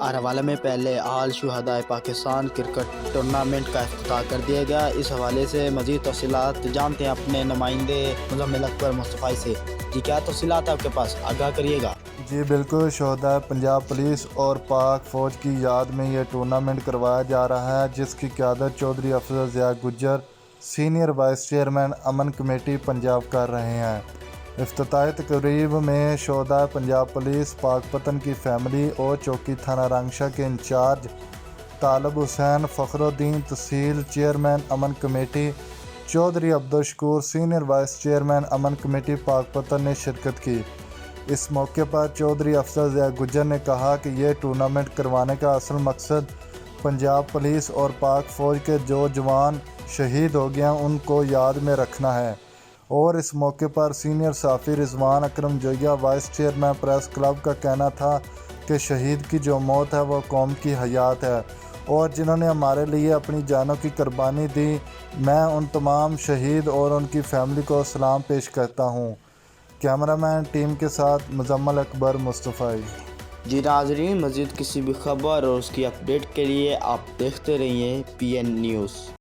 اور حوالے میں پہلے آل شہدائے پاکستان کرکٹ ٹورنامنٹ کا افتتاح کر دیا گیا۔ اس حوالے سے مزید تفصیلات جانتے ہیں اپنے نمائندے مزمل اکبر مصطفی سے۔ جی کیا تفصیلات آپ کے پاس، آگاہ کریے گا۔ جی بالکل، شہدائے پنجاب پولیس اور پاک فوج کی یاد میں یہ ٹورنامنٹ کروایا جا رہا ہے، جس کی قیادت چودھری افضل ضیاء گجر، سینئر وائس چیئرمین امن کمیٹی پنجاب کر رہے ہیں۔ افتتاحی تقریب میں شہدائے پنجاب پولیس، پاک پتن کی فیملی اور چوکی تھانہ رنگشہ کے انچارج طالب حسین، فخر الدین تحصیل چیئرمین امن committee, Chaudhry Abdul Shakoor senior vice chairman امن کمیٹی پاک پتن نے شرکت کی۔ اس موقع پر چودھری افضل ضیاء گجر نے کہا کہ یہ ٹورنامنٹ کروانے کا اصل مقصد پنجاب پولیس اور پاک فوج کے جو جوان شہید ہو گئے ہیں ان کو یاد میں رکھنا ہے، اور اس موقع پر سینئر صحافی رضوان اکرم جویہ، وائس چیئرمین پریس کلب کا کہنا تھا کہ شہید کی جو موت ہے وہ قوم کی حیات ہے، اور جنہوں نے ہمارے لیے اپنی جانوں کی قربانی دی، میں ان تمام شہید اور ان کی فیملی کو سلام پیش کرتا ہوں۔ کیمرہ مین ٹیم کے ساتھ مزمل اکبر مصطفی۔ جی ناظرین، مزید کسی بھی خبر اور اس کی اپڈیٹ کے لیے آپ دیکھتے رہیے PN نیوز۔